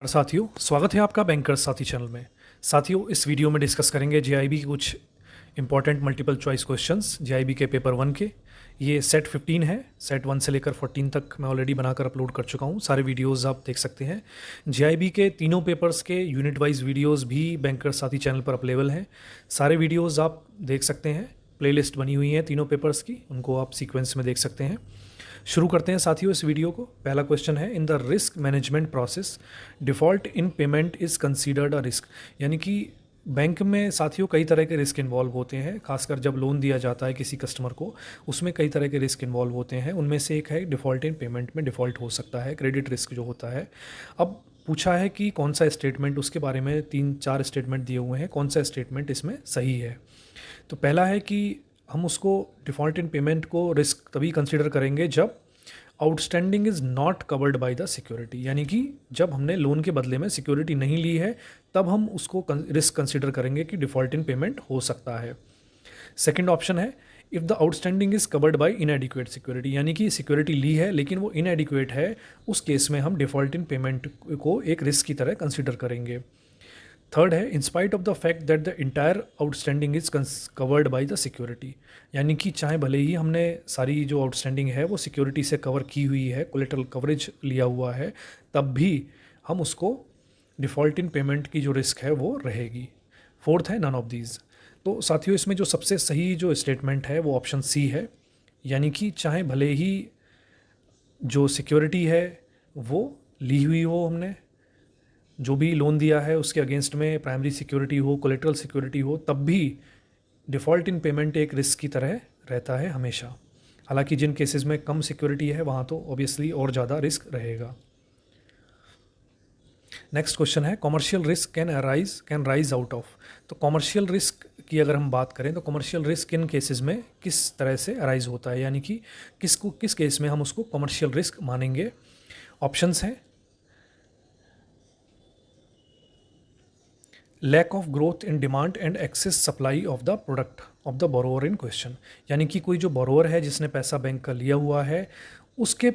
और साथियों, स्वागत है आपका बैंकर्स साथी चैनल में। साथियों, इस वीडियो में डिस्कस करेंगे जेआईबी के कुछ important multiple choice questions JIB के पेपर 1 के। ये सेट 15 है। सेट 1 से लेकर 14 तक मैं ऑलरेडी बनाकर अपलोड कर चुका हूँ। सारे वीडियोस आप देख सकते हैं। जेआईबी के तीनों पेपर्स के यूनिट वाइज वीडियोस भी बैंकर्स साथी चैनल पर अवेलेबल हैं। सारे वीडियोज़ आप देख सकते हैं। प्लेलिस्ट बनी हुई है तीनों पेपर्स की, उनको आप सीक्वेंस में देख सकते हैं। शुरू करते हैं साथियों इस वीडियो को। पहला क्वेश्चन है, in the risk management process default in payment is considered a risk. यानी कि बैंक में साथियों कई तरह के रिस्क इन्वॉल्व होते हैं। खासकर जब लोन दिया जाता है किसी कस्टमर को, उसमें कई तरह के रिस्क इन्वॉल्व होते हैं। उनमें से एक है डिफ़ॉल्ट इन पेमेंट में डिफ़ॉल्ट हो सकता है, क्रेडिट रिस्क जो होता है। अब पूछा है कि कौन सा स्टेटमेंट, उसके बारे में 3-4 स्टेटमेंट दिए हुए हैं, कौन सा स्टेटमेंट इसमें सही है। तो पहला है कि हम उसको डिफ़ॉल्ट इन पेमेंट को रिस्क तभी कंसिडर करेंगे जब outstanding is not covered by the security. यानी कि जब हमने लोन के बदले में सिक्योरिटी नहीं ली है, तब हम उसको रिस्क कंसिडर करेंगे कि डिफ़ॉल्ट इन पेमेंट हो सकता है। सेकंड ऑप्शन है, if the outstanding is covered by इनएडिक्वेट security. यानी कि सिक्योरिटी ली है लेकिन वो इनएडिक्वेट है, उस केस में हम डिफ़ॉल्ट इन पेमेंट को एक रिस्क की तरह कंसिडर करेंगे। थर्ड है, in spite of the fact that the entire outstanding is covered by the security. यानी कि चाहे भले ही हमने सारी जो आउटस्टैंडिंग है वो सिक्योरिटी से कवर की हुई है, कोलेटरल कवरेज लिया हुआ है, तब भी हम उसको डिफ़ॉल्ट इन पेमेंट की जो रिस्क है वो रहेगी। फोर्थ है, नन ऑफ दीज। तो साथियों, इसमें जो सबसे सही जो स्टेटमेंट है वो ऑप्शन सी है। यानी कि चाहे भले ही जो सिक्योरिटी है वो ली हुई हो, हमने जो भी लोन दिया है उसके अगेंस्ट में प्राइमरी सिक्योरिटी हो, कोलेटरल सिक्योरिटी हो, तब भी डिफ़ॉल्ट इन पेमेंट एक रिस्क की तरह रहता है हमेशा। हालांकि जिन केसेस में कम सिक्योरिटी है वहाँ तो ऑब्वियसली और ज़्यादा रिस्क रहेगा। नेक्स्ट क्वेश्चन है, commercial risk can rise out of. तो कॉमर्शियल रिस्क की अगर हम बात करें तो कॉमर्शियल रिस्क किन केसेस में किस तरह से अराइज होता है, यानी कि किस केस में हम उसको कॉमर्शियल रिस्क मानेंगे। ऑप्शंस हैं, lack of growth in demand and excess supply of the product of the borrower in question. यानी कि कोई जो बोरोवर है जिसने पैसा बैंक का लिया हुआ है, उसके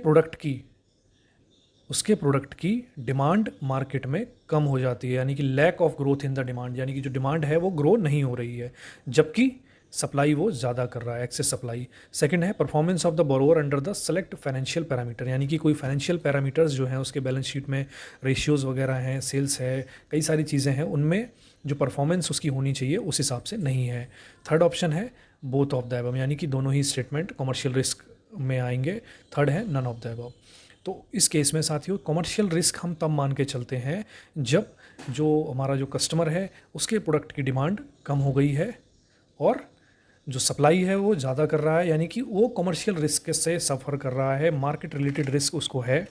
प्रोडक्ट की डिमांड मार्केट में कम हो जाती है। यानी कि lack of growth in the demand, यानी कि जो डिमांड है वो ग्रो नहीं हो रही है, जबकि सप्लाई वो ज़्यादा कर रहा है, एक्सेस सप्लाई। सेकंड है, performance of the borrower under the select financial parameter. यानी कि कोई फाइनेंशियल पैरामीटर्स जो हैं उसके बैलेंस शीट में, रेशियोज़ वगैरह हैं, सेल्स है, कई सारी चीज़ें हैं, उनमें जो परफॉर्मेंस उसकी होनी चाहिए उस हिसाब से नहीं है। थर्ड ऑप्शन है, बोथ ऑफ द अबव। यानी कि दोनों ही स्टेटमेंट कमर्शियल रिस्क में आएंगे। थर्ड है, नन ऑफ द अबव। तो इस केस में साथियों कमर्शियल रिस्क हम तब मान के चलते हैं जब जो हमारा जो कस्टमर है उसके प्रोडक्ट की डिमांड कम हो गई है और जो सप्लाई है वो ज़्यादा कर रहा है। यानी कि वो कमर्शियल रिस्क से सफ़र कर रहा है, मार्केट रिलेटेड रिस्क उसको है,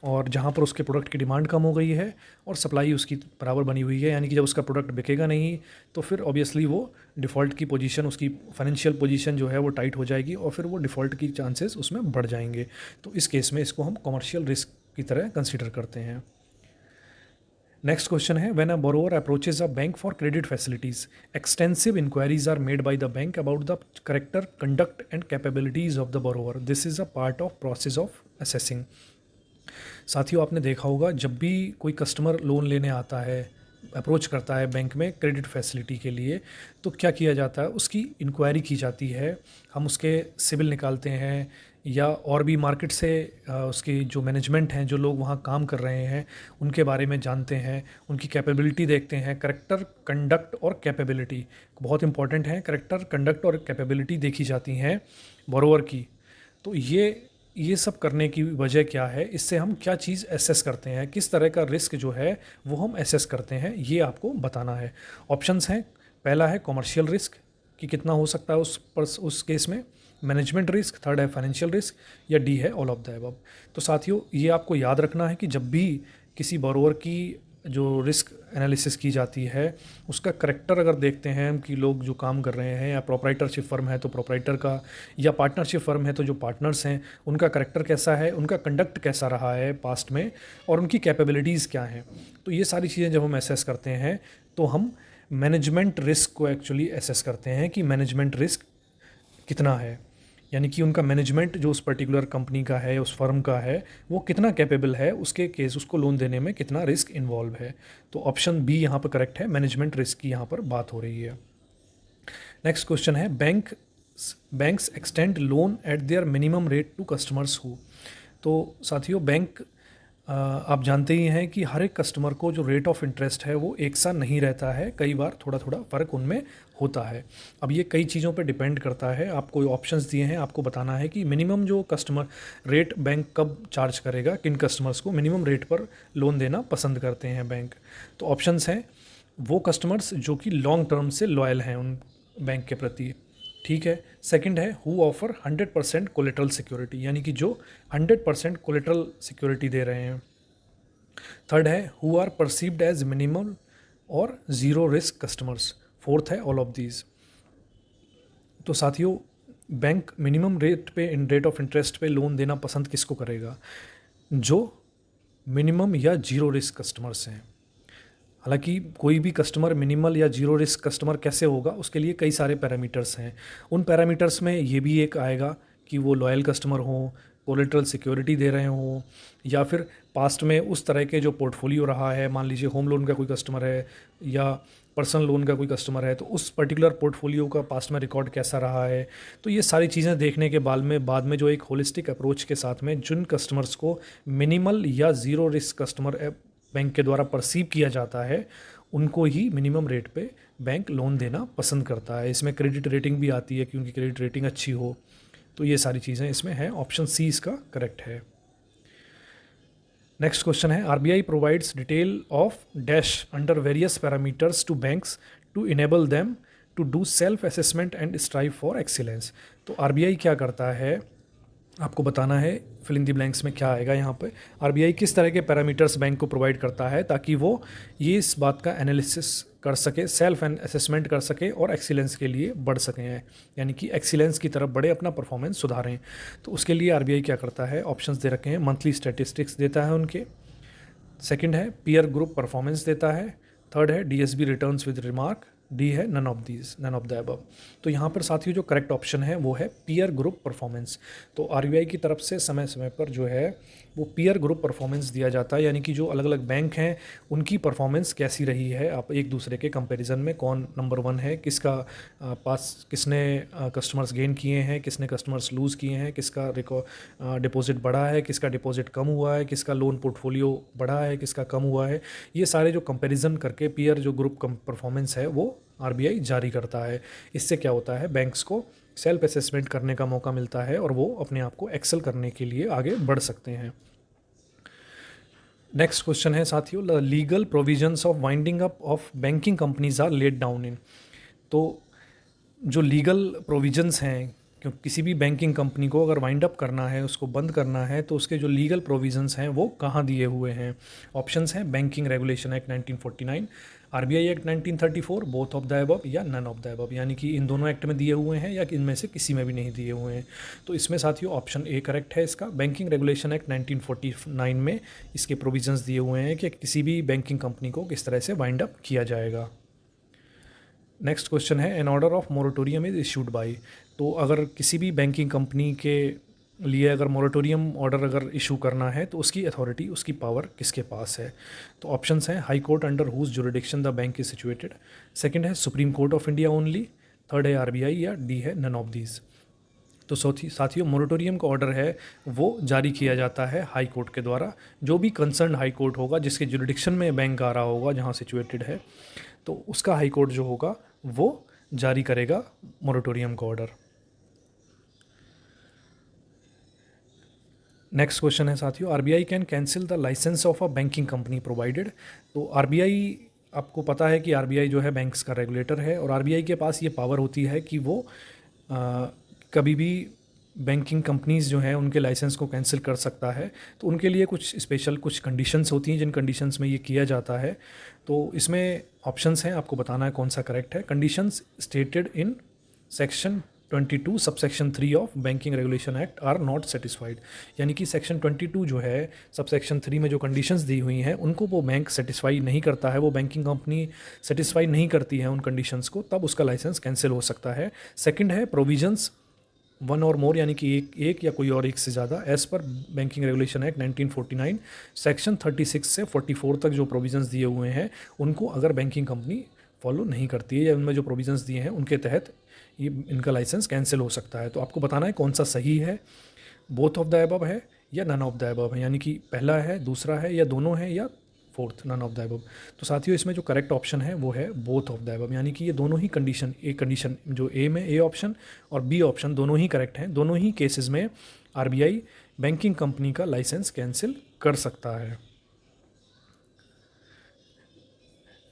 और जहाँ पर उसके प्रोडक्ट की डिमांड कम हो गई है और सप्लाई उसकी बराबर बनी हुई है। यानी कि जब उसका प्रोडक्ट बिकेगा नहीं तो फिर ऑब्वियसली वो डिफ़ॉल्ट की पोजीशन, उसकी फाइनेंशियल पोजीशन जो है वो टाइट हो जाएगी और फिर वो डिफ़ॉल्ट की चांसेस उसमें बढ़ जाएंगे। तो इस केस में इसको हम कमर्शियल रिस्क की तरह कंसिडर करते हैं। नेक्स्ट क्वेश्चन है, when a borrower approaches a bank for credit facilities, extensive inquiries are made by the bank about the character, conduct and capabilities of the borrower. This is a part of process of assessing. साथियों, आपने देखा होगा जब भी कोई customer loan लेने आता है, अप्रोच करता है बैंक में क्रेडिट फैसिलिटी के लिए, तो क्या किया जाता है, उसकी इंक्वायरी की जाती है। हम उसके सिविल निकालते हैं या और भी मार्केट से उसकी जो मैनेजमेंट हैं, जो लोग वहाँ काम कर रहे हैं, उनके बारे में जानते हैं, उनकी कैपेबिलिटी देखते हैं। करेक्टर, कंडक्ट और कैपेबिलिटी बहुत इंपॉर्टेंट है। करेक्टर, कंडक्ट और कैपेबिलिटी देखी जाती हैं बोरोवर की। तो ये सब करने की वजह क्या है, इससे हम क्या चीज़ एसेस करते हैं, किस तरह का रिस्क जो है वो हम एसेस करते हैं, ये आपको बताना है। ऑप्शंस हैं, पहला है कॉमर्शियल रिस्क कि कितना हो सकता है उस केस में, मैनेजमेंट रिस्क, थर्ड है फाइनेंशियल रिस्क, या डी है ऑल ऑफ द अबव। तो साथियों, ये आपको याद रखना है कि जब भी किसी बोरोवर की जो रिस्क एनालिसिस की जाती है, उसका करेक्टर अगर देखते हैं हम कि लोग जो काम कर रहे हैं, या प्रोप्राइटरशिप फर्म है तो प्रोप्राइटर का, या पार्टनरशिप फर्म है तो जो पार्टनर्स हैं उनका करेक्टर कैसा है, उनका कंडक्ट कैसा रहा है पास्ट में, और उनकी कैपेबिलिटीज़ क्या हैं। तो ये सारी चीज़ें जब हम एसेस करते हैं तो हम मैनेजमेंट रिस्क को एक्चुअली एसेस करते हैं कि मैनेजमेंट रिस्क कितना है। यानी कि उनका मैनेजमेंट जो उस पर्टिकुलर कंपनी का है, उस फर्म का है, वो कितना कैपेबल है, उसके केस उसको लोन देने में कितना रिस्क इन्वॉल्व है। तो ऑप्शन बी यहाँ पर करेक्ट है, मैनेजमेंट रिस्क की यहाँ पर बात हो रही है। नेक्स्ट क्वेश्चन है, banks extend loan at their minimum rate to customers who. तो साथियों, बैंक आप जानते ही हैं कि हर एक कस्टमर को जो रेट ऑफ इंटरेस्ट है वो एक सा नहीं रहता है, कई बार थोड़ा थोड़ा फ़र्क उनमें होता है। अब ये कई चीज़ों पे डिपेंड करता है। आपको ऑप्शंस दिए हैं, आपको बताना है कि मिनिमम जो कस्टमर रेट बैंक कब चार्ज करेगा, किन कस्टमर्स को मिनिमम रेट पर लोन देना पसंद करते हैं बैंक। तो ऑप्शंस हैं, वो कस्टमर्स जो कि लॉन्ग टर्म से लॉयल हैं उन बैंक के प्रति, ठीक है। सेकंड है, हु ऑफर 100% कोलेटरल सिक्योरिटी, यानी कि जो 100% कोलेटरल सिक्योरिटी दे रहे हैं। थर्ड है, who are perceived as minimal और ज़ीरो रिस्क कस्टमर्स। फोर्थ है, ऑल ऑफ दीज। तो साथियों, बैंक मिनिमम रेट पे रेट ऑफ इंटरेस्ट पे लोन देना पसंद किसको करेगा? जो मिनिमम या जीरो रिस्क कस्टमर्स हैं। हालांकि कोई भी कस्टमर मिनिमल या जीरो रिस्क कस्टमर कैसे होगा, उसके लिए कई सारे पैरामीटर्स हैं। उन पैरामीटर्स में ये भी एक आएगा कि वो लॉयल कस्टमर हों, कोलेटरल सिक्योरिटी दे रहे हों, या फिर पास्ट में उस तरह के जो पोर्टफोलियो रहा है, मान लीजिए होम लोन का कोई कस्टमर है या पर्सनल लोन का कोई कस्टमर है, तो उस पर्टिकुलर पोर्टफोलियो का पास्ट में रिकॉर्ड कैसा रहा है। तो ये सारी चीज़ें देखने के बाद में जो एक होलिस्टिक अप्रोच के साथ में जिन कस्टमर्स को मिनिमल या ज़ीरो रिस्क कस्टमर बैंक के द्वारा परसीव किया जाता है, उनको ही मिनिमम रेट पे बैंक लोन देना पसंद करता है। इसमें क्रेडिट रेटिंग भी आती है, क्योंकि क्रेडिट रेटिंग अच्छी हो। तो ये सारी चीज़ें इसमें हैं। ऑप्शन सी इसका करेक्ट है। नेक्स्ट क्वेश्चन है, RBI provides detail of dash under various parameters to banks to enable them to do self assessment and strive for excellence. तो आरबीआई क्या करता है, आपको बताना है। फिल इन दी ब्लैंक्स में क्या आएगा यहाँ पे। आरबीआई किस तरह के पैरामीटर्स बैंक को प्रोवाइड करता है ताकि वो ये इस बात का एनालिसिस कर सके, सेल्फ एंड असेसमेंट कर सके और एक्सीलेंस के लिए बढ़ सकें, यानी कि एक्सीलेंस की तरफ बढ़े, अपना परफॉर्मेंस सुधारें। तो उसके लिए आरबीआई क्या करता है, ऑप्शंस दे रखे हैं। मंथली स्टैटिस्टिक्स देता है उनके। सेकंड है, पीयर ग्रुप परफॉर्मेंस देता है। थर्ड है, DSB returns with remark. D है, नन ऑफ द अबव। तो यहाँ पर साथियों जो करेक्ट ऑप्शन है वो है पीयर ग्रुप परफॉर्मेंस। तो आरबीआई की तरफ से समय समय पर जो है वो पीयर ग्रुप परफॉर्मेंस दिया जाता है, यानी कि जो अलग अलग बैंक हैं उनकी परफॉर्मेंस कैसी रही है, आप एक दूसरे के कंपैरिजन में कौन नंबर वन है, किसका पास किसने कस्टमर्स गेन किए हैं, किसने कस्टमर्स लूज़ किए हैं, किसका डिपॉजिट बढ़ा है, किसका डिपॉजिट कम हुआ है, किसका लोन पोर्टफोलियो बढ़ा है, किसका कम हुआ है। ये सारे जो कंपैरिजन करके पीयर जो ग्रुप परफॉर्मेंस है वो आरबीआई जारी करता है। इससे क्या होता है, बैंक्स को सेल्फ असेसमेंट करने का मौका मिलता है और वो अपने आप को एक्सेल करने के लिए आगे बढ़ सकते हैं। नेक्स्ट क्वेश्चन है साथियों, the legal provisions of winding up of banking companies are laid down in. तो जो लीगल प्रोविजंस हैं, क्योंकि किसी भी बैंकिंग कंपनी को अगर वाइंड अप करना है, उसको बंद करना है, तो उसके जो लीगल प्रोविजंस हैं वो कहाँ दिए हुए हैं। ऑप्शंस हैं, banking regulation act 1949, RBI act 1934, both of the above या नन ऑफ द अबव, यानी कि इन दोनों एक्ट में दिए हुए हैं या इनमें से किसी में भी नहीं दिए हुए हैं। तो इसमें साथियों ऑप्शन ए करेक्ट है इसका। बैंकिंग रेगुलेशन एक्ट 1949 में इसके प्रोविजंस दिए हुए हैं कि किसी भी बैंकिंग कंपनी को किस तरह से वाइंड अप किया जाएगा। नेक्स्ट क्वेश्चन है, an order of moratorium is issued by. तो अगर किसी भी बैंकिंग कंपनी के लिए अगर मोरेटोरियम ऑर्डर अगर इशू करना है तो उसकी अथॉरिटी, उसकी पावर किसके पास है। तो ऑप्शंस हैं, high court under whose jurisdiction the bank is situated. Second है, Supreme Court of India only. Third है आरबीआई, या डी है नन ऑफ दीज। तो साथियों मोरेटोरियम का ऑर्डर है वो जारी किया जाता है हाई कोर्ट के द्वारा। जो भी कंसर्न हाई कोर्ट होगा, जिसके जुरिडिक्शन में बैंक आ रहा होगा, जहाँ सिचुएटेड है, तो उसका हाई कोर्ट जो होगा वो जारी करेगा मोरेटोरियम का ऑर्डर। नेक्स्ट क्वेश्चन है साथियों, RBI can cancel the license of a banking company provided. तो आरबीआई, आपको पता है कि आरबीआई जो है बैंक्स का रेगुलेटर है और आरबीआई के पास ये पावर होती है कि वो कभी भी बैंकिंग कंपनीज़ जो हैं उनके लाइसेंस को कैंसिल कर सकता है। तो उनके लिए कुछ स्पेशल कुछ कंडीशंस होती हैं, जिन कंडीशंस में ये किया जाता है। तो इसमें ऑप्शंस हैं, आपको बताना है कौन सा करेक्ट है। Conditions stated in section 22 subsection 3 of banking regulation act are not satisfied, यानी कि सेक्शन 22 जो है सबसेक्शन 3 में जो कंडीशंस दी हुई हैं उनको वो बैंक सेटिस्फाई नहीं करता है, वो बैंकिंग कंपनी सेटिस्फाई नहीं करती है उन कंडीशंस को, तब उसका लाइसेंस कैंसिल हो सकता है। सेकंड है, प्रोविजंस वन और मोर यानी कि एक या कोई और एक से ज़्यादा, as per banking regulation act 1949 section 36 से 44 तक जो प्रोविजंस दिए हुए हैं, उनको अगर बैंकिंग कंपनी फॉलो नहीं करती है या उनमें जो प्रोविजंस दिए हैं उनके तहत ये इनका लाइसेंस कैंसिल हो सकता है। तो आपको बताना है कौन सा सही है, बोथ ऑफ द अबव है या नन ऑफ द अबव है, यानी कि पहला है, दूसरा है, या दोनों है, या fourth none of the above. तो साथियों इसमें जो करेक्ट ऑप्शन है वो है बोथ ऑफ द अबव, यानी कि ये दोनों ही कंडीशन जो ए में ए ऑप्शन और बी ऑप्शन दोनों ही करेक्ट हैं। दोनों ही केसेस में आरबीआई बैंकिंग कंपनी का लाइसेंस कैंसिल कर सकता है।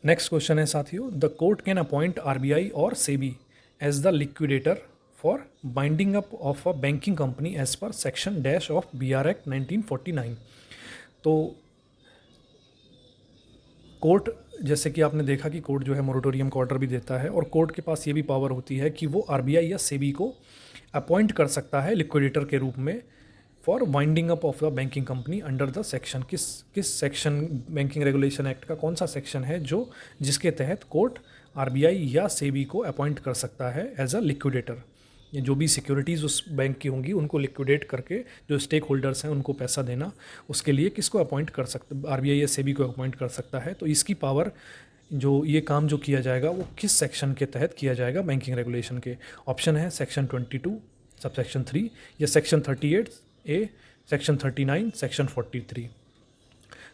नेक्स्ट क्वेश्चन है साथियों, the court can appoint RBI और SEBI as the liquidator for binding up of a banking company as per section dash of BR Act 1949। तो कोर्ट, जैसे कि आपने देखा कि कोर्ट जो है मोरेटोरियम का ऑर्डर भी देता है, और कोर्ट के पास ये भी पावर होती है कि वो आरबीआई या सेबी को अपॉइंट कर सकता है लिक्विडेटर के रूप में for winding up of the banking company under the section. किस सेक्शन, बैंकिंग रेगुलेशन एक्ट का कौन सा सेक्शन है जो जिसके तहत कोर्ट आरबीआई या सेबी को अपॉइंट कर सकता है एज अ लिक्विडेटर। ये जो भी सिक्योरिटीज़ उस बैंक की होंगी उनको लिक्विडेट करके जो स्टेक होल्डर्स हैं उनको पैसा देना, उसके लिए किसको अपॉइंट कर सकता, आरबीआई या सेबी को अपॉइंट कर सकता है। तो इसकी पावर, जो ये काम जो किया जाएगा वो किस सेक्शन के तहत किया जाएगा बैंकिंग रेगुलेशन के। ऑप्शन है सेक्शन 22 सबसेक्शन 3, या सेक्शन 38A, सेक्शन 39, सेक्शन 43।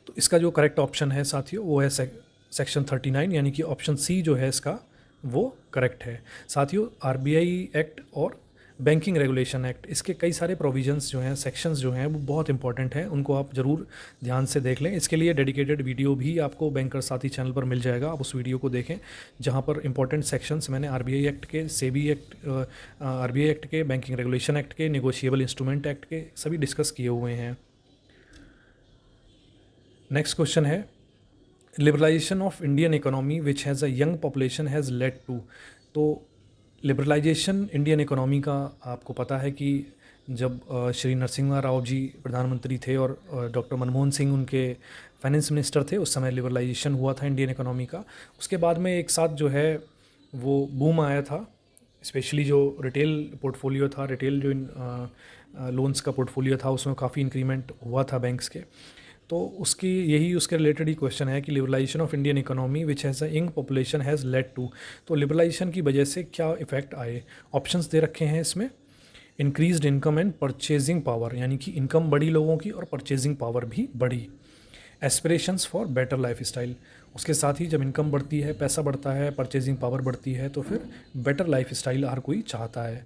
तो इसका जो करेक्ट ऑप्शन है साथियों वो है सेक्शन 39, यानी कि ऑप्शन सी जो है इसका वो करेक्ट है। साथियों आरबीआई एक्ट और बैंकिंग रेगुलेशन एक्ट, इसके कई सारे प्रोविजंस जो हैं, सेक्शंस जो हैं वो बहुत इंपॉर्टेंट हैं, उनको आप ज़रूर ध्यान से देख लें। इसके लिए डेडिकेटेड वीडियो भी आपको बैंकर साथी चैनल पर मिल जाएगा, आप उस वीडियो को देखें जहां पर इंपॉर्टेंट सेक्शंस मैंने आरबीआई एक्ट के, सेबी एक्ट, आरबीआई एक्ट के, बैंकिंग रेगुलेशन एक्ट के, नेगोशिएबल इंस्ट्रूमेंट एक्ट के सभी डिस्कस किए हुए हैं। नेक्स्ट क्वेश्चन है, liberalisation of Indian economy which has a young population has led to. तो लिबरलाइजेशन इंडियन इकोनॉमी का आपको पता है कि जब श्री नरसिम्हा राव जी प्रधानमंत्री थे और डॉक्टर मनमोहन सिंह उनके फाइनेंस मिनिस्टर थे, उस समय लिबरलाइजेशन हुआ था इंडियन इकोनॉमी का। उसके बाद में एक साथ जो है वो बूम आया था, स्पेशली जो रिटेल पोर्टफोलियो था, रिटेल जो लोन्स का पोर्टफोलियो था उसमें काफ़ी इंक्रीमेंट हुआ था बैंक्स के। तो उसके रिलेटेड ही क्वेश्चन है कि liberalisation of Indian economy which has a young population has led to. तो लिबरलाइजेशन की वजह से क्या इफेक्ट आए, ऑप्शंस दे रखे हैं इसमें। Increased income and purchasing power, यानी कि इनकम बढ़ी लोगों की और परचेजिंग पावर भी बढ़ी। Aspirations for better life style, उसके साथ ही जब इनकम बढ़ती है, पैसा बढ़ता है, परचेजिंग पावर बढ़ती है, तो फिर बेटर लाइफ स्टाइल हर कोई चाहता है।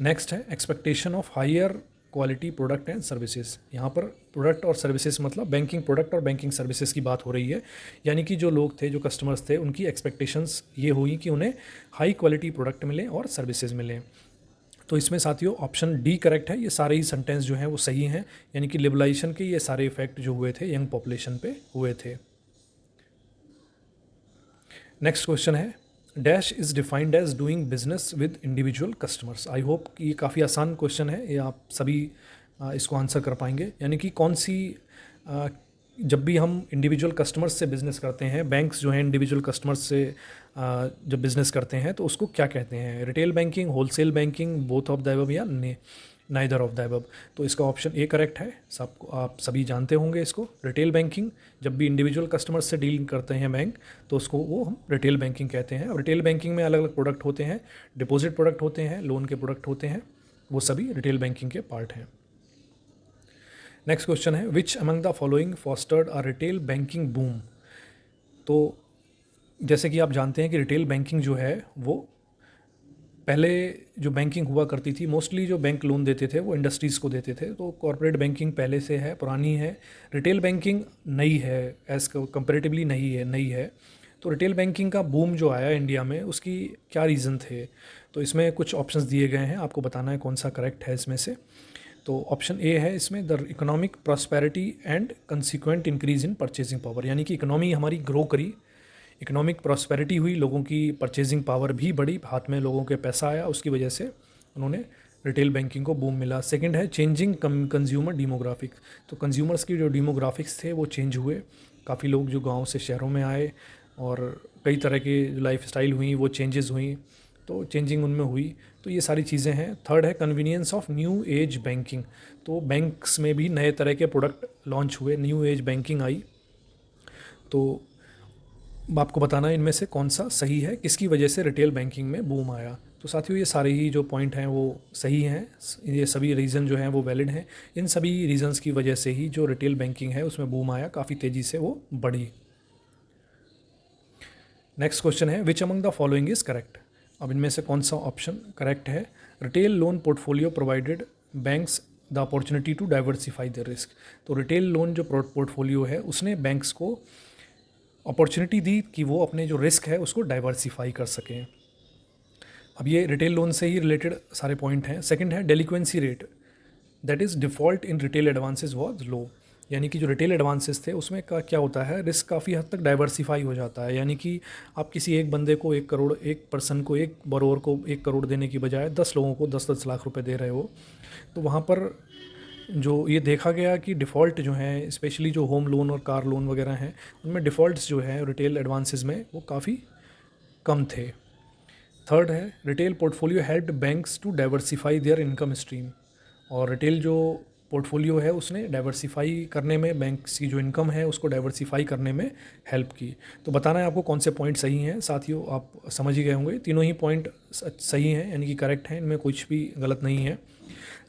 नेक्स्ट है expectation of higher quality product and services. यहाँ पर प्रोडक्ट और सर्विसेज मतलब बैंकिंग प्रोडक्ट और बैंकिंग सर्विसेज की बात हो रही है, यानी कि जो लोग थे, जो कस्टमर्स थे, उनकी एक्सपेक्टेशंस ये हुई कि उन्हें हाई क्वालिटी प्रोडक्ट मिले और सर्विसेज मिलें। तो इसमें साथियों ऑप्शन डी करेक्ट है, ये सारे ही सेंटेंस जो हैं वो सही हैं, यानी कि लिबरलाइजेशन के ये सारे इफेक्ट जो हुए थे यंग पॉपुलेशन पे हुए थे। नेक्स्ट क्वेश्चन है, dash is defined as doing business with individual customers. I hope कि ये काफ़ी आसान क्वेश्चन है, ये आप सभी इसको आंसर कर पाएंगे। यानी कि कौन सी, जब भी हम इंडिविजुअल कस्टमर्स से बिज़नेस करते हैं, बैंक्स जो हैं इंडिविजुअल कस्टमर्स से जब बिज़नेस करते हैं तो उसको क्या कहते हैं, retail banking, wholesale banking, both of the above, या नाइदर ऑफ द अबव। तो इसका ऑप्शन ए करेक्ट है, सबको आप सभी जानते होंगे इसको। रिटेल बैंकिंग, जब भी इंडिविजुअल कस्टमर्स से डील करते हैं बैंक, तो उसको वो हम रिटेल बैंकिंग कहते हैं। अब रिटेल बैंकिंग में अलग अलग प्रोडक्ट होते हैं, डिपॉजिट प्रोडक्ट होते हैं, लोन के प्रोडक्ट होते हैं, वो सभी रिटेल बैंकिंग के पार्ट हैं। नेक्स्ट क्वेश्चन है, which among the following fostered a retail banking boom. तो जैसे कि आप जानते हैं कि रिटेल बैंकिंग जो है वो पहले जो बैंकिंग हुआ करती थी, मोस्टली जो बैंक लोन देते थे वो इंडस्ट्रीज़ को देते थे। तो कॉर्पोरेट बैंकिंग पहले से है, पुरानी है। रिटेल बैंकिंग नई है, एज़ कंपेरेटिवली नई है। तो रिटेल बैंकिंग का बूम जो आया इंडिया में, उसकी क्या रीज़न थे। तो इसमें कुछ ऑप्शंस दिए गए हैं, आपको बताना है कौन सा करेक्ट है इसमें से। तो ऑप्शन ए है इसमें, the economic prosperity and consequent increase in purchasing power, यानी कि इकोनॉमी हमारी ग्रो करी, इकोनॉमिक प्रॉस्पेरिटी हुई, लोगों की परचेजिंग पावर भी बढ़ी, हाथ में लोगों के पैसा आया, उसकी वजह से उन्होंने रिटेल बैंकिंग को बूम मिला। सेकंड है चेंजिंग कंज्यूमर डेमोग्राफिक, तो कंज्यूमर्स की जो डेमोग्राफिक्स थे वो चेंज हुए, काफ़ी लोग जो गांव से शहरों में आए और कई तरह की लाइफ स्टाइल हुई वो चेंजेस हुई। तो चेंजिंग उनमें हुई। तो ये सारी चीज़ें हैं। थर्ड है convenience of new age banking. तो बैंक्स में भी नए तरह के प्रोडक्ट लॉन्च हुए, न्यू एज बैंकिंग आई। तो आपको बताना है इनमें से कौन सा सही है, किसकी वजह से रिटेल बैंकिंग में बूम आया। तो साथियों ये सारे ही जो पॉइंट हैं वो सही हैं, ये सभी रीज़न जो हैं वो वैलिड हैं। इन सभी रीज़न्स की वजह से ही जो रिटेल बैंकिंग है उसमें बूम आया, काफ़ी तेज़ी से वो बढ़ी। नेक्स्ट क्वेश्चन है which among the following is correct. अब इनमें से कौन सा ऑप्शन करेक्ट है। Retail loan portfolio provided banks the opportunity to diversify the risk. तो रिटेल लोन जो पोर्टफोलियो है उसने बैंक्स को अपॉर्चुनिटी दी कि वो अपने जो रिस्क है उसको डाइवर्सिफाई कर सकें। अब ये रिटेल लोन से ही रिलेटेड सारे पॉइंट हैं। सेकंड है delinquency rate, that is default in retail advances was low. यानी कि जो रिटेल एडवांसेस थे उसमें का क्या होता है, रिस्क काफ़ी हद तक डाइवर्सिफाई हो जाता है। यानी कि आप किसी एक बंदे को 1 करोड़, एक पर्सन को, एक बोरोवर को 1 करोड़ देने की बजाय 10 लोगों को 10-10 लाख रुपए दे रहे हो। तो वहाँ पर जो ये देखा गया कि डिफ़ॉल्ट जो हैं, स्पेशली जो होम लोन और कार लोन वगैरह हैं, उनमें डिफ़ॉल्ट्स जो हैं रिटेल एडवांसेस में वो काफ़ी कम थे। थर्ड है retail portfolio helped banks to diversify their income stream. और रिटेल जो पोर्टफोलियो है उसने डाइवर्सिफाई करने में, बैंक्स की जो इनकम है उसको डाइवर्सिफाई करने में हेल्प की। तो बताना है आपको कौन से पॉइंट सही हैं। साथियों आप समझ ही गए होंगे, तीनों ही पॉइंट सही हैं, यानी कि करेक्ट हैं, इनमें कुछ भी गलत नहीं है।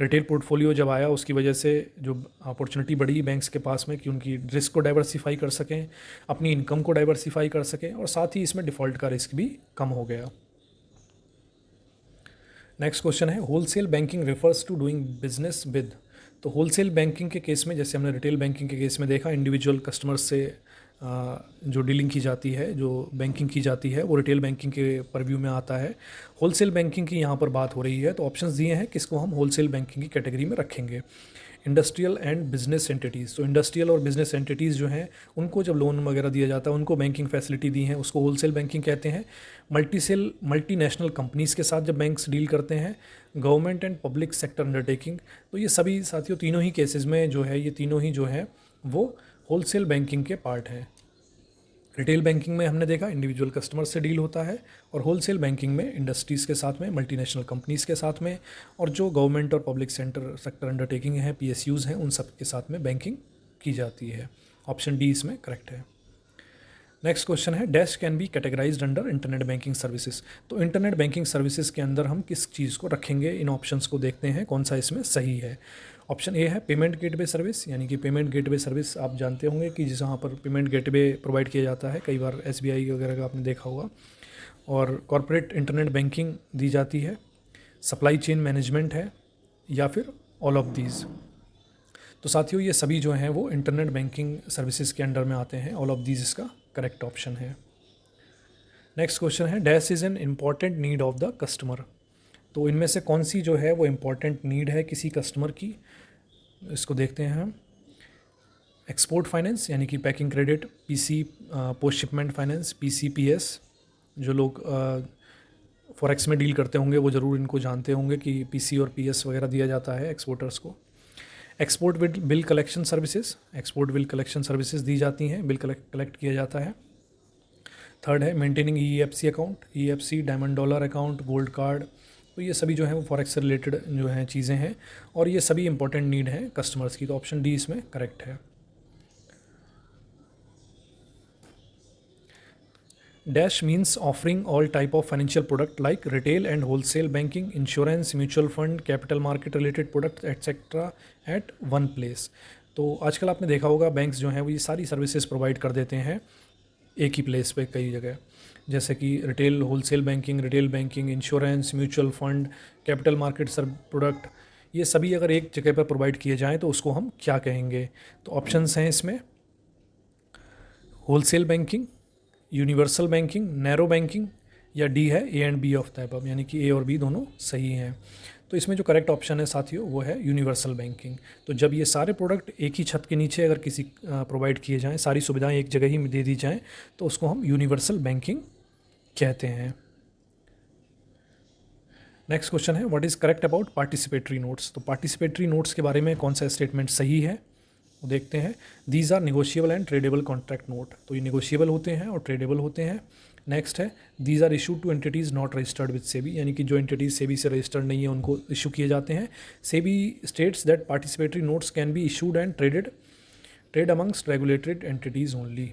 रिटेल पोर्टफोलियो जब आया उसकी वजह से जो अपॉर्चुनिटी बढ़ी बैंक्स के पास में कि उनकी रिस्क को डाइवर्सिफाई कर सकें, अपनी इनकम को डाइवर्सिफाई कर सकें, और साथ ही इसमें डिफ़ॉल्ट का रिस्क भी कम हो गया। नेक्स्ट क्वेश्चन है wholesale banking refers to doing business with. तो होलसेल बैंकिंग के केस में, जैसे हमने रिटेल बैंकिंग के केस में देखा, इंडिविजुअल कस्टमर्स से जो डीलिंग की जाती है, जो बैंकिंग की जाती है, वो रिटेल बैंकिंग के परव्यू में आता है। होलसेल बैंकिंग की यहाँ पर बात हो रही है। तो ऑप्शंस दिए हैं किसको हम होलसेल बैंकिंग की कैटेगरी में रखेंगे। Industrial and business entities. तो इंडस्ट्रियल और बिजनेस एंटिटीज़ जो हैं उनको जब लोन वगैरह दिया जाता है, उनको बैंकिंग फैसिलिटी दी है, उसको होलसेल बैंकिंग कहते हैं। मल्टीनेशनल कंपनीज़ के साथ जब बैंक्स डील करते हैं, government and public sector undertaking. तो ये सभी साथियों तीनों ही केसेस में जो है, ये तीनों ही जो है वो होलसेल बैंकिंग के पार्ट हैं। रिटेल बैंकिंग में हमने देखा इंडिविजुअल कस्टमर से डील होता है, और होलसेल बैंकिंग में इंडस्ट्रीज़ के साथ में, मल्टीनेशनल कंपनीज़ के साथ में, और जो गवर्नमेंट और पब्लिक सेक्टर अंडरटेकिंग है, पीएसयूज़ हैं, उन सब के साथ में बैंकिंग की जाती है। ऑप्शन डी इसमें करेक्ट है। नेक्स्ट क्वेश्चन है dash can be categorised under internet banking services. तो इंटरनेट बैंकिंग सर्विसेज के अंदर हम किस चीज़ को रखेंगे, इन ऑप्शंस को देखते हैं कौन सा इसमें सही है। ऑप्शन ए है पेमेंट गेटवे सर्विस। यानी कि पेमेंट गेटवे सर्विस आप जानते होंगे कि जहाँ पर पेमेंट गेटवे प्रोवाइड किया जाता है, कई बार एसबीआई वगैरह का आपने देखा होगा। और कॉरपोरेट इंटरनेट बैंकिंग दी जाती है, सप्लाई चेन मैनेजमेंट है, या फिर ऑल ऑफ दीज। तो साथियों ये सभी जो हैं वो इंटरनेट बैंकिंग सर्विसेज के अंडर में आते हैं। ऑल ऑफ दीज इसका करेक्ट ऑप्शन है। नेक्स्ट क्वेश्चन है dash is an important need of the customer. तो इनमें से कौन सी जो है वो इम्पॉर्टेंट नीड है किसी कस्टमर की, इसको देखते हैं हम। एक्सपोर्ट फाइनेंस, यानी कि packing credit, PC post shipment finance, PCPS. जो लोग फॉरेक्स में डील करते होंगे वो ज़रूर इनको जानते होंगे कि पीसी और पीएस वगैरह दिया जाता है एक्सपोर्टर्स को। Export bill collection services, export bill collection services दी जाती हैं, बिल कलेक्ट किया जाता है। थर्ड है maintaining EFC account, EFC, diamond dollar account, gold card. तो ये सभी जो है वो फॉरेक्स से रिलेटेड जो हैं चीज़ें हैं, और ये सभी इंपॉर्टेंट नीड हैं कस्टमर्स की। तो ऑप्शन डी इसमें करेक्ट है। Dash means offering all type of financial product like retail and wholesale banking, insurance, mutual fund, capital market related product etcetera at one place. तो आजकल आपने देखा होगा बैंक्स जो हैं वो ये सारी सर्विसेज प्रोवाइड कर देते हैं एक ही प्लेस पे कई जगह, जैसे कि retail wholesale banking, insurance, mutual fund, capital market sir product. ये सभी अगर एक जगह पर प्रोवाइड किए जाएँ तो उसको हम क्या कहेंगे। तो ऑप्शंस हैं इसमें wholesale banking, universal banking, narrow banking, या डी है A and B of the above, यानी कि ए और बी दोनों सही हैं। तो इसमें जो करेक्ट ऑप्शन है साथियों वो है यूनिवर्सल बैंकिंग। तो जब ये सारे प्रोडक्ट एक ही छत के नीचे अगर किसी प्रोवाइड किए जाएँ, सारी सुविधाएं एक जगह ही दे दी जाएँ, तो उसको हम यूनिवर्सल बैंकिंग कहते हैं। नेक्स्ट क्वेश्चन है what is correct about participatory notes. तो पार्टिसिपेटरी नोट्स के बारे में कौन सा स्टेटमेंट सही है। वो देखते हैं। These are negotiable and tradeable contract note, तो ये निगोशिएबल होते हैं और ट्रेडेबल होते हैं। नेक्स्ट है these are issued to entities not registered with SEBI, यानी कि जो एंटिटीज़ सेबी से रजिस्टर्ड नहीं है उनको इशू किए जाते हैं। SEBI states that participatory notes can be issued and trade amongst regulated entities only.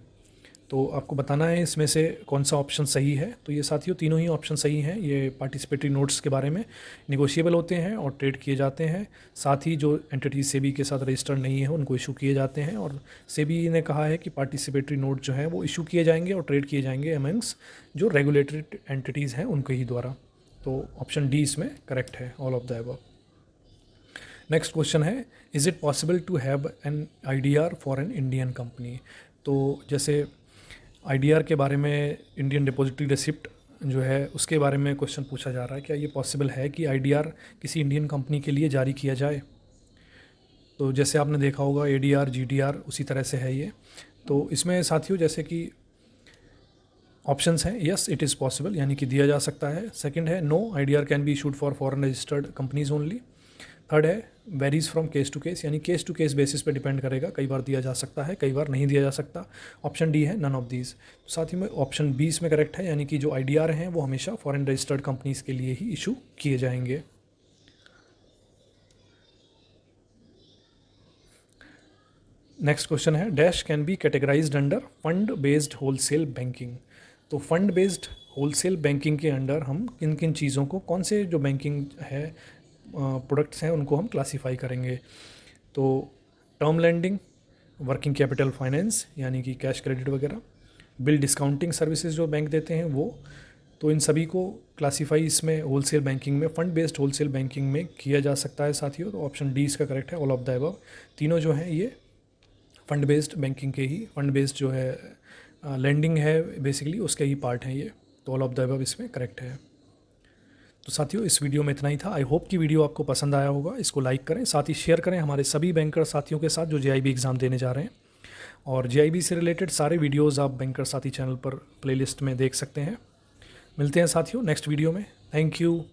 तो आपको बताना है इसमें से कौन सा ऑप्शन सही है। तो ये साथियों तीनों ही ऑप्शन सही हैं। ये पार्टिसिपेटरी नोट्स के बारे में निगोशिएबल होते हैं और ट्रेड किए जाते हैं। साथ ही जो एंटिटी सेबी के साथ रजिस्टर्ड नहीं है उनको इशू किए जाते हैं, और सेबी ने कहा है कि पार्टिसिपेटरी नोट जो है वो इशू किए जाएंगे और ट्रेड किए जाएंगे अमंग्स जो रेगुलेटेड एंटिटीज़ हैं उनके ही द्वारा। तो ऑप्शन डी इसमें करेक्ट है, all of the above. Next question है, is it possible to have an IDR for an Indian company. तो जैसे IDR के बारे में, इंडियन डिपॉजिटरी रिसिप्ट जो है उसके बारे में क्वेश्चन पूछा जा रहा है, क्या ये पॉसिबल है कि IDR किसी इंडियन कंपनी के लिए जारी किया जाए। तो जैसे आपने देखा होगा ADR GDR उसी तरह से है ये। तो इसमें साथियों जैसे कि ऑप्शंस हैं, यस इट इज़ पॉसिबल, यानी कि दिया जा सकता है। सेकंड है no, IDR can be issued for foreign registered companies only. Third है varies from case to case, यानी केस टू केस बेसिस पे डिपेंड करेगा, कई बार दिया जा सकता है कई बार नहीं दिया जा सकता। ऑप्शन डी है नन ऑफ दीज। साथ ही में ऑप्शन बी इसमें करेक्ट है, यानी कि जो IDR हैं वो हमेशा फॉरेन रजिस्टर्ड कंपनीज के लिए ही इशू किए जाएंगे। नेक्स्ट क्वेश्चन है, dash can be categorised under fund based wholesale banking. तो फंड बेस्ड होलसेल बैंकिंग के अंडर हम किन किन चीज़ों को, कौन से जो बैंकिंग है प्रोडक्ट्स हैं उनको हम क्लासीफाई करेंगे। तो term lending, working capital finance यानी कि कैश क्रेडिट वगैरह, बिल डिस्काउंटिंग सर्विसेज जो बैंक देते हैं वो, तो इन सभी को क्लासीफाई इसमें होलसेल बैंकिंग में, फंड बेस्ड होलसेल बैंकिंग में किया जा सकता है साथियों। तो ऑप्शन डी इसका करेक्ट है, ऑल ऑफ द अबव। तीनों जो हैं ये फंड बेस्ड बैंकिंग के ही, फंड बेस्ड जो है लेंडिंग है बेसिकली उसके ही पार्ट हैं ये। तो ऑल ऑफ द अबव इसमें करेक्ट है। तो साथियों इस वीडियो में इतना ही था। आई होप कि वीडियो आपको पसंद आया होगा। इसको लाइक करें, साथ ही शेयर करें हमारे सभी बैंकर साथियों के साथ जो JIB एग्ज़ाम देने जा रहे हैं। और JIB से रिलेटेड सारे वीडियोज़ आप बैंकर साथी चैनल पर प्लेलिस्ट में देख सकते हैं। मिलते हैं साथियों नेक्स्ट वीडियो में। Thank you.